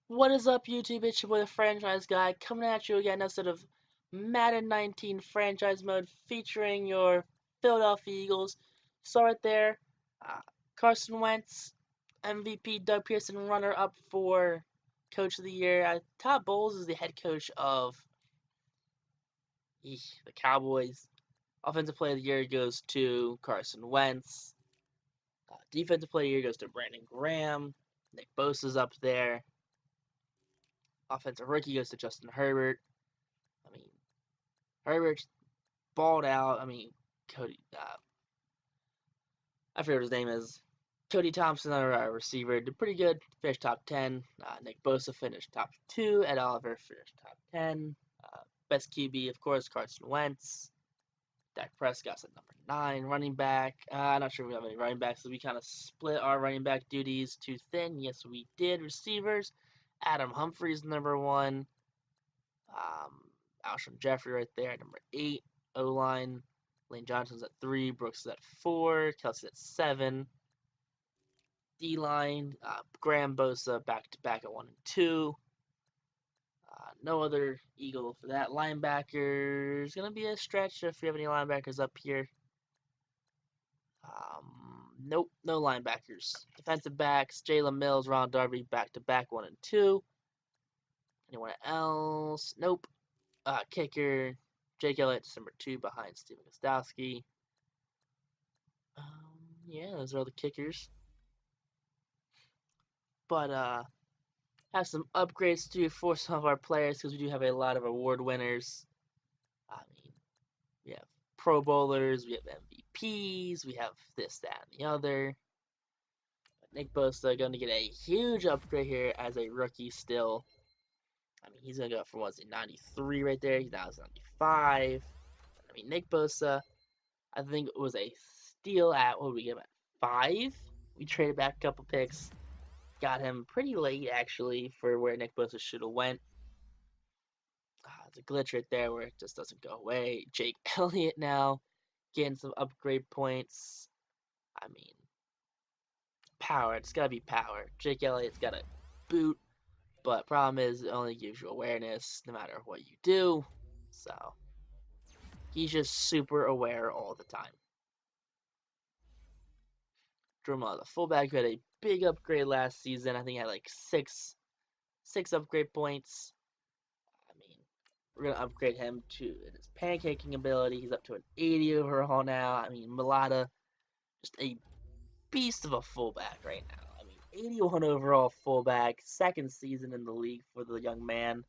What is up, YouTube? It's your boy, the Franchise Guy, coming at you again instead of Madden 19 Franchise Mode featuring your Philadelphia Eagles. So right there, uh, Carson Wentz, MVP, Doug Pearson, runner-up for Coach of the Year. Todd Bowles is the head coach of the Cowboys. Offensive Player of the Year goes to Carson Wentz. Defensive Player of the Year goes to Brandon Graham. Nick Bosa's up there. Offensive Rookie goes to Justin Herbert. I mean, Herbert balled out. I mean, Cody, I forget what his name is. Cody Thompson, our receiver, did pretty good. Finished top 10. Nick Bosa finished top 2. Ed Oliver finished top 10. Best QB, of course, Carson Wentz. Dak Prescott's at number 9. Running back, I'm not sure if we have any running backs, so we kind of split our running back duties too thin. Yes, we did. Receivers, Adam Humphries, number 1. Um, Alshon Jeffrey right there at number 8. O-line, Lane Johnson's at 3. Brooks is at 4. Kelsey at 7. D-line, Graham Bosa back-to-back at 1 and 2. No other Eagle for that. Linebackers, going to be a stretch if we have any linebackers up here. Nope, no linebackers. Defensive backs, Jalen Mills, Ron Darby, back-to-back 1 and 2. Anyone else? Nope. Kicker, Jake Elliott's number 2 behind Steven Gostowski. Yeah, those are all the kickers. But have some upgrades to do for some of our players because we do have a lot of award winners. I mean, we have Pro Bowlers, we have MVPs, we have this, that, and the other. But Nick Bosa going to get a huge upgrade here as a rookie still. I mean, he's going to go from, what's it, 93 right there. He's now 95. I mean, Nick Bosa, I think it was a steal at, what did we get him at, 5? We traded back a couple picks. Got him pretty late, actually, for where Nick Bosa should have went. It's a glitch right there where it just doesn't go away. Jake Elliott now getting some upgrade points. I mean, power. It's got to be power. Jake Elliott's got a boot, but problem is it only gives you awareness no matter what you do. So, he's just super aware all the time. Drew Muller, the fullback, who had a big upgrade last season. I think he had like six upgrade points. I mean, we're gonna upgrade him to his pancaking ability. He's up to an 80 overall now. I mean, Mulata, just a beast of a fullback right now. I mean, 81 overall fullback, second season in the league for the young man.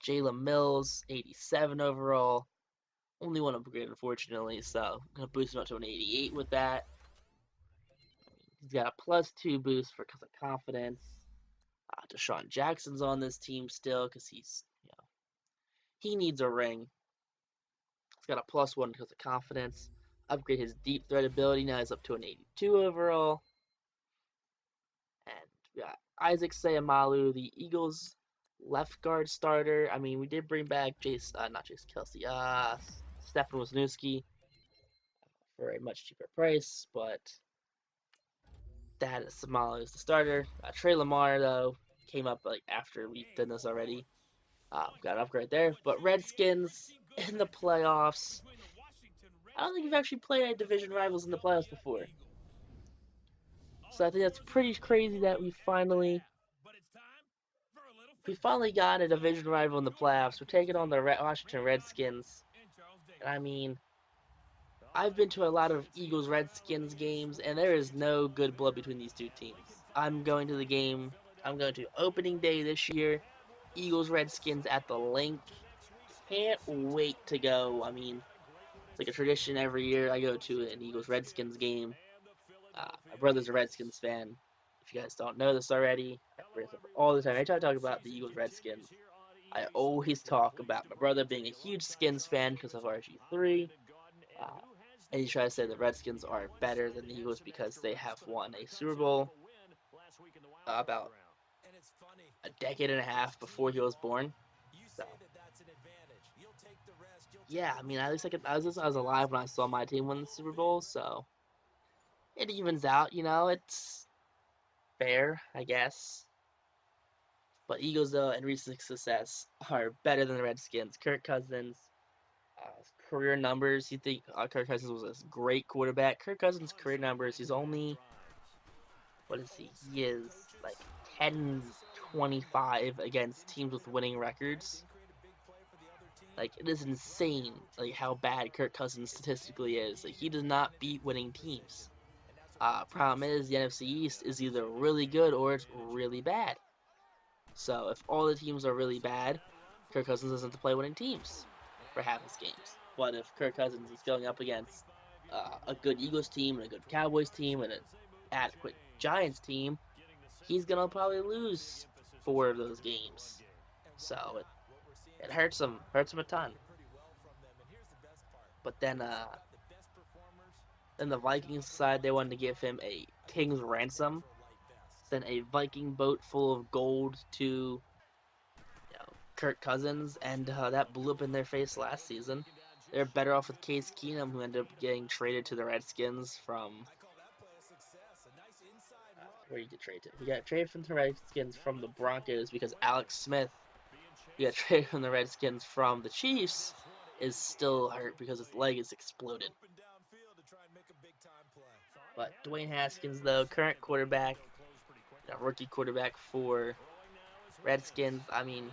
Jalen Mills, 87 overall. Only one upgrade, unfortunately, so I'm gonna boost him up to an 88 with that. He's got a +2 boost for because of confidence. Deshaun Jackson's on this team still because he needs a ring. He's got a +1 because of confidence. Upgrade his deep threat ability. Now he's up to an 82 overall. And we got Isaac Sayamalu, the Eagles left guard starter. I mean, we did bring back not Jace Kelsey, Stefan Wisniewski for a much cheaper price, but that is Sayamalu is the starter. Trey Lamar, though, came up like after we've done this already. Got an upgrade there. But Redskins in the playoffs. I don't think we've actually played any division rivals in the playoffs before. So I think that's pretty crazy that we finally got a division rival in the playoffs. We're taking on the Washington Redskins. And I mean, I've been to a lot of Eagles Redskins games, and there is no good blood between these two teams. I'm going to the game. I'm going to opening day this year. Eagles Redskins at the Link. Can't wait to go. I mean, it's like a tradition every year. I go to an Eagles Redskins game. My brother's a Redskins fan. If you guys don't know this already, I bring this up all the time. Anytime I talk about the Eagles Redskins, I always talk about my brother being a huge Skins fan because of RG3. Uh, and he tries to say the Redskins are better than the Eagles because they have won a Super Bowl about a decade and a half before he was born. So, yeah, I mean, at least I was alive when I saw my team win the Super Bowl, so it evens out, It's fair, I guess. But Eagles, though, in recent success, are better than the Redskins. Kirk Cousins, career numbers, you think Kirk Cousins was a great quarterback. Kirk Cousins' career numbers, he's only, what is he? He is like 10-25 against teams with winning records. Like, it is insane, like, how bad Kirk Cousins statistically is. Like, he does not beat winning teams. Problem is, the NFC East is either really good or it's really bad. So, if all the teams are really bad, Kirk Cousins doesn't have to play winning teams for half his games. But if Kirk Cousins is going up against a good Eagles team and a good Cowboys team and an adequate Giants team, he's gonna probably lose 4 of those games. So it hurts him a ton. But then the Vikings decided they wanted to give him a king's ransom, send a Viking boat full of gold to Kirk Cousins, and that blew up in their face last season. They're better off with Case Keenum, who ended up getting traded to the Redskins from. Where did you get traded to? He got traded from the Redskins from the Broncos because Alex Smith, who got traded from the Redskins from the Chiefs, is still hurt because his leg is exploded. But Dwayne Haskins, though, current quarterback, rookie quarterback for Redskins, I mean,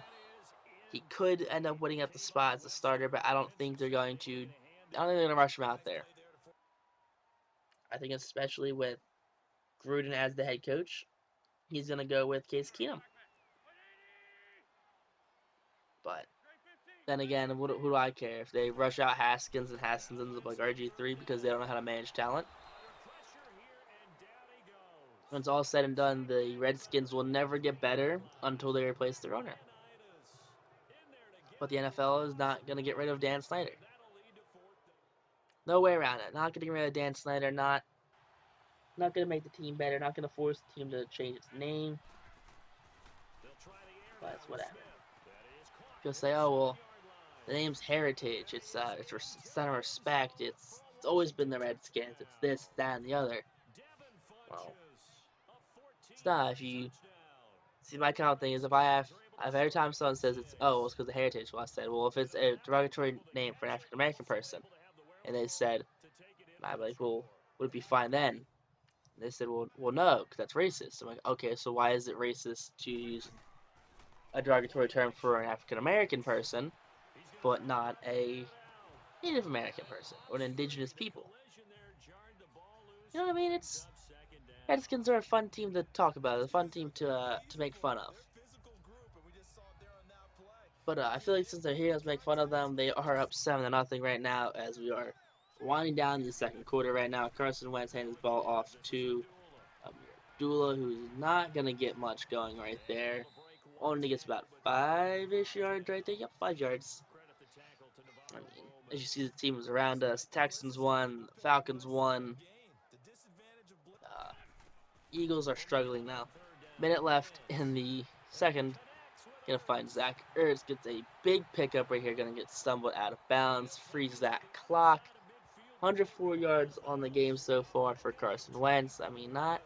he could end up winning up the spot as a starter, but I don't think they're going to. I don't think they're going to rush him out there. I think especially with Gruden as the head coach, he's going to go with Case Keenum. But then again, who do I care if they rush out Haskins and Haskins ends up like RG3 because they don't know how to manage talent? When it's all said and done, the Redskins will never get better until they replace their owner. But the NFL is not going to get rid of Dan Snyder. No way around it. Not getting rid of Dan Snyder. Not going to make the team better. Not going to force the team to change its name. But it's whatever. You'll say, oh, well, the name's Heritage. It's sign of respect. It's always been the Redskins. It's this, that, and the other. Well, it's not. If you see, my kind of thing is if every time someone says it's because of Heritage, well, I said, well, if it's a derogatory name for an African American person, and they said, I'm like, well, would it be fine then? And they said, well, no, because that's racist. I'm like, okay, so why is it racist to use a derogatory term for an African American person, but not a Native American person or an indigenous people? You know what I mean? Redskins are a fun team to talk about, a fun team to make fun of. But I feel like since they're here, let's make fun of them. They are up 7-0 right now as we are winding down the second quarter right now. Carson Wentz hands his ball off to Dula, who's not going to get much going right there. Only gets about 5-ish yards right there. Yep, 5 yards. I mean, as you see, the teams around us. Texans won. Falcons won. Eagles are struggling now. Minute left in the second. Gonna find Zach Ertz. Gets a big pickup right here. Gonna get stumbled out of bounds. Frees that clock. 104 yards on the game so far for Carson Wentz. I mean, not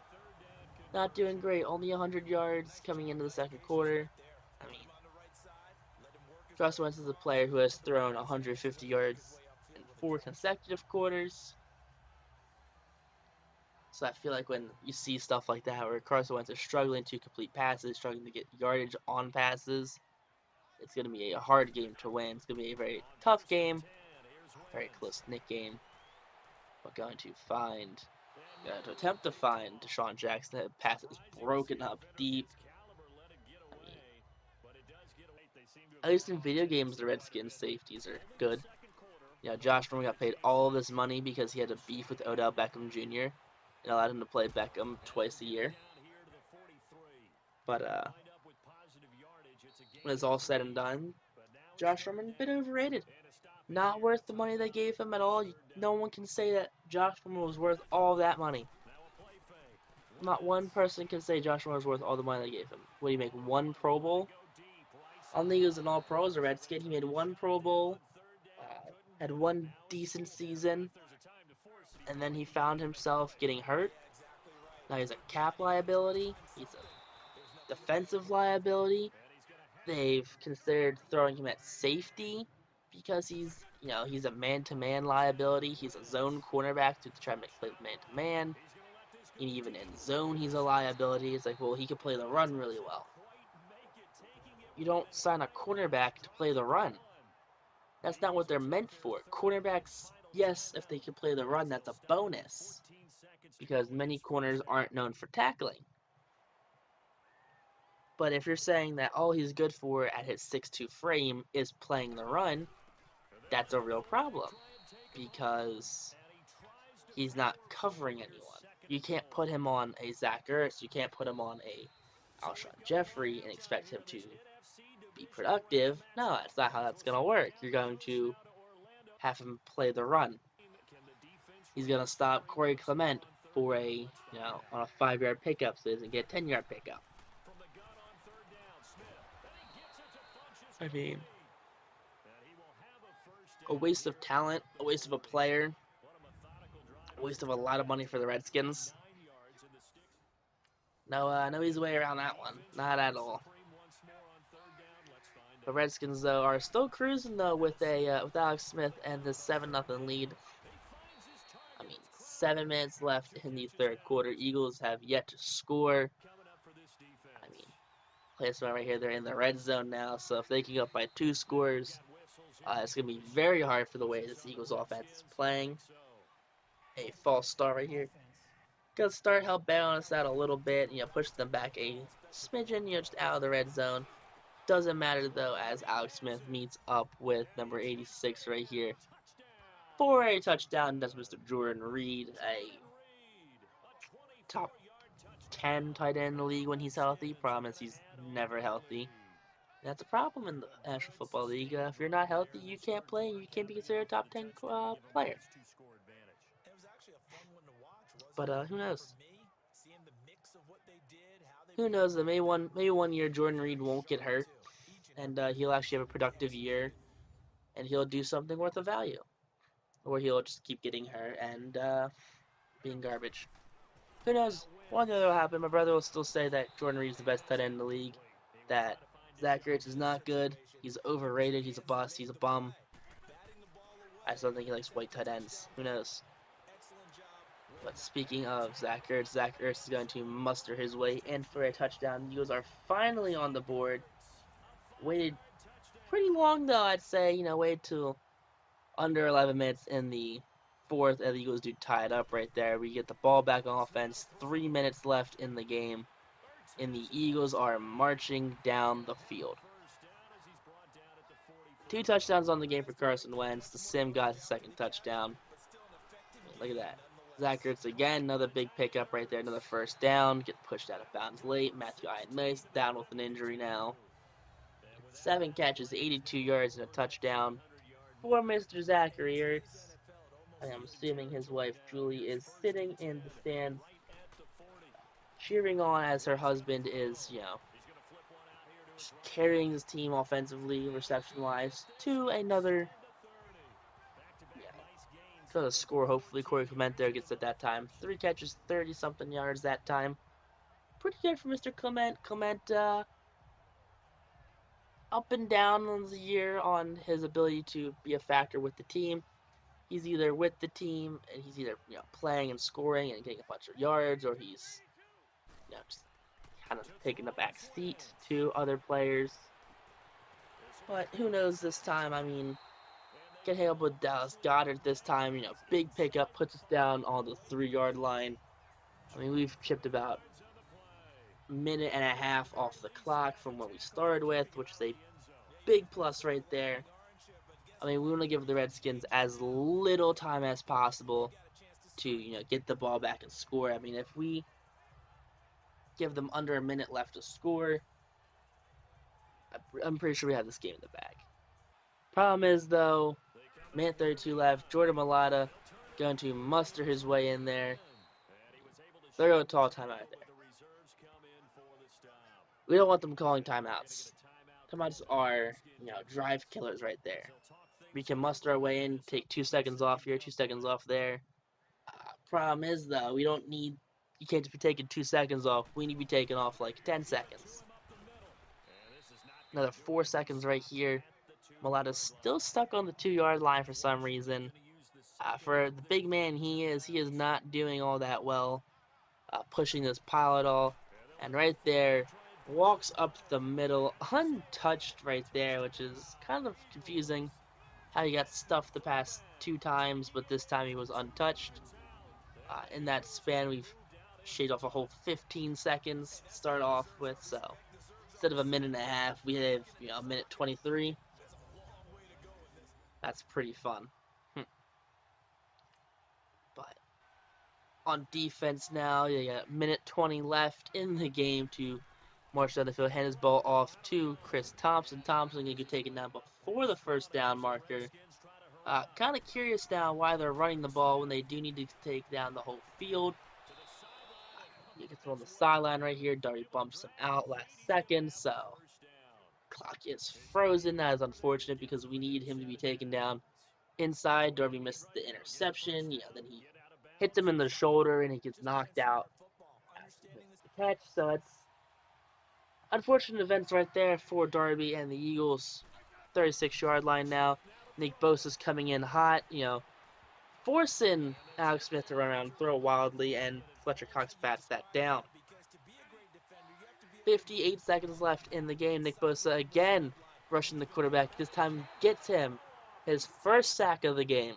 doing great. Only 100 yards coming into the second quarter. I mean, Carson Wentz is a player who has thrown 150 yards in 4 consecutive quarters. So I feel like when you see stuff like that where Carson Wentz is struggling to complete passes, struggling to get yardage on passes, it's going to be a hard game to win. It's going to be a very tough game, very close-knit game. We're going to attempt to find Deshaun Jackson. That pass is broken up deep. I mean, at least in video games, the Redskins safeties are good. Josh Norman got paid all of this money because he had a beef with Odell Beckham Jr. and allowed him to play Beckham twice a year. But when it's all said and done, Josh Norman a bit overrated. Not worth the money they gave him at all. No one can say that Josh Norman was worth all that money. Not one person can say Josh Norman was worth all the money they gave him. Would he make 1 Pro Bowl? I don't think he was an All-Pro as a Redskin. He made 1 Pro Bowl, had 1 decent season, and then he found himself getting hurt. Now he's a cap liability. He's a defensive liability. They've considered throwing him at safety because he's a man-to-man liability. He's a zone cornerback to try to make plays man-to-man. And even in zone, he's a liability. It's like, well, he can play the run really well. You don't sign a cornerback to play the run. That's not what they're meant for. Cornerbacks, yes, if they can play the run, that's a bonus. Because many corners aren't known for tackling. But if you're saying that all he's good for at his 6'2 frame is playing the run, that's a real problem. Because he's not covering anyone. You can't put him on a Zach Ertz, you can't put him on a Alshon Jeffrey and expect him to be productive. No, that's not how that's going to work. You're going to have him play the run. He's going to stop Corey Clement for on a 5-yard pickup so he doesn't get a 10-yard pickup. I mean, a waste of talent, a waste of a player, a waste of a lot of money for the Redskins. No easy way around that one. Not at all. The Redskins, though, are still cruising, though, with Alex Smith and the 7-0 lead. I mean, 7 minutes left in the third quarter. Eagles have yet to score. I mean, placement right here, they're in the red zone now, so if they can go up by 2 scores, it's going to be very hard for the way this Eagles offense is playing. A false start right here. Good start, help balance out a little bit, push them back a smidgen, just out of the red zone. Doesn't matter, though, as Alex Smith meets up with number 86 right here for a touchdown. That's Mr. Jordan Reed, a top 10 tight end in the league when he's healthy. Promise he's never healthy. That's a problem in the National Football League. If you're not healthy, you can't play. You can't be considered a top 10 player. But who knows? Who knows? Maybe one year Jordan Reed won't get hurt, and he'll actually have a productive year, and he'll do something worth of value, or he'll just keep getting hurt and being garbage. Who knows? One thing that'll happen. My brother will still say that Jordan Reed's the best tight end in the league. That Zach Ertz is not good. He's overrated. He's a bust. He's a bum. I just don't think he likes white tight ends. Who knows? But speaking of Zach Ertz is going to muster his way in for a touchdown. The Eagles are finally on the board. Waited pretty long, though, I'd say. Waited till under 11 minutes in the fourth, and the Eagles do tie it up right there. We get the ball back on offense. 3 minutes left in the game, and the Eagles are marching down the field. 2 touchdowns on the game for Carson Wentz. The Sim got his second touchdown. Look at that. Zach Ertz again, another big pickup right there, another first down. Get pushed out of bounds late. Matthew Ioannidis down with an injury now. 7 catches, 82 yards, and a touchdown for Mr. Zachary Ertz. I'm assuming his wife, Julie, is sitting in the stands cheering on as her husband is, just carrying his team offensively, reception-wise, to another to the score. Hopefully Corey Clement there gets it that time. 3 catches, 30-something yards that time. Pretty good for Mr. Clement. Clement up and down on the year on his ability to be a factor with the team. He's either with the team and he's either playing and scoring and getting a bunch of yards, or he's just kind of taking a back seat to other players. But who knows this time? I mean, get hit up with Dallas Goedert this time. Big pickup, puts us down on the 3-yard line. I mean, we've chipped about a minute and a half off the clock from what we started with, which is a big plus right there. I mean, we want to give the Redskins as little time as possible to, get the ball back and score. I mean, if we give them under a minute left to score, I'm pretty sure we have this game in the bag. Problem is, though, minute 32 left. Jordan Mailata going to muster his way in there. They're going to call timeout there. We don't want them calling timeouts. Timeouts are, drive killers right there. We can muster our way in, take 2 seconds off here, 2 seconds off there. Problem is, though, you can't just be taking 2 seconds off. We need to be taking off like 10 seconds. Another 4 seconds right here. Mulata's still stuck on the 2-yard line for some reason. For the big man he is not doing all that well, pushing this pile at all. And right there, walks up the middle, untouched right there, which is kind of confusing. How he got stuffed the past 2 times, but this time he was untouched. In that span, we've shaved off a whole 15 seconds to start off with, so instead of a minute and a half, we have a minute 23. That's pretty fun. But on defense now, you got a minute 20 left in the game to march down the field, hand his ball off to Chris Thompson. Thompson can get taken down before the first down marker. Kind of curious now why they're running the ball when they do need to take down the whole field. You can throw on the sideline right here. Darby bumps him out last second, so clock is frozen. That is unfortunate because we need him to be taken down inside. Darby missed the interception. Then he hits him in the shoulder and he gets knocked out after he missed the catch. So it's unfortunate events right there for Darby and the Eagles. 36-yard line now. Nick Bosa's coming in hot, forcing Alex Smith to run around and throw wildly, and Fletcher Cox bats that down. 58 seconds left in the game. Nick Bosa again rushing the quarterback. This time gets him his first sack of the game.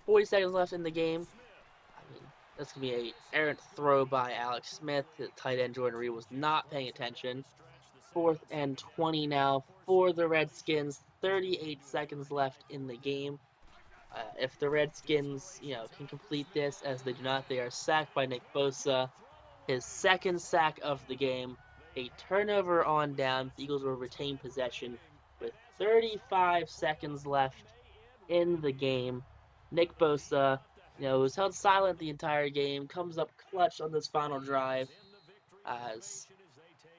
40 seconds left in the game. That's going to be an errant throw by Alex Smith. The tight end Jordan Reed was not paying attention. 4th and 20 now for the Redskins. 38 seconds left in the game. If the Redskins, can complete this, as they do not, they are sacked by Nick Bosa. His second sack of the game. A turnover on down. The Eagles will retain possession with 35 seconds left in the game. Nick Bosa, was held silent the entire game. Comes up clutch on this final drive as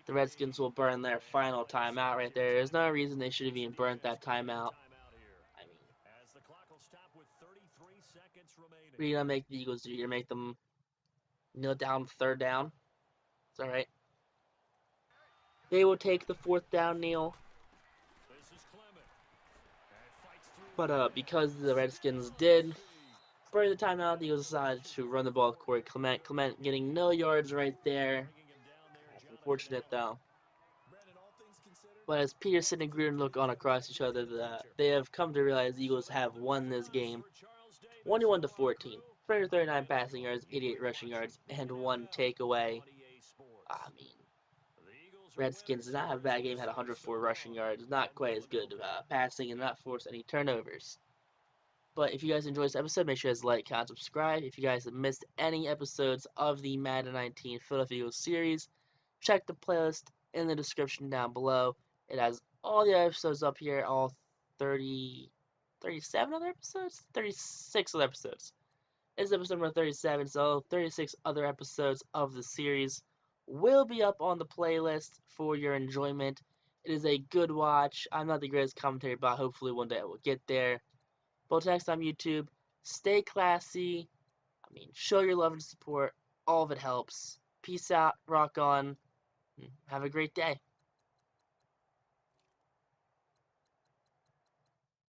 the Redskins will burn their final timeout right there. There's no reason they should have even burnt that timeout. What are you going to make the Eagles do? You're going to make them kneel down 3rd down? It's alright. They will take the 4th down kneel. But because the Redskins did burn the timeout, the Eagles decided to run the ball with Corey Clement. Clement getting no yards right there. That's unfortunate, though. But as Pederson and Gruden look on across each other, they have come to realize the Eagles have won this game 21-14. 339 passing yards, 88 rushing yards, and 1 takeaway. Redskins did not have a bad game, had 104 rushing yards. Not quite as good passing and not force any turnovers. But if you guys enjoyed this episode, make sure you guys like, comment, subscribe. If you guys have missed any episodes of the Madden 19 Philadelphia Eagles series, check the playlist in the description down below. It has all the episodes up here, all 37 other episodes? 36 other episodes. This is episode number 37, so 36 other episodes of the series will be up on the playlist for your enjoyment. It is a good watch. I'm not the greatest commentator, but hopefully one day I will get there. But next time, YouTube, stay classy. Show your love and support. All of it helps. Peace out. Rock on. Have a great day.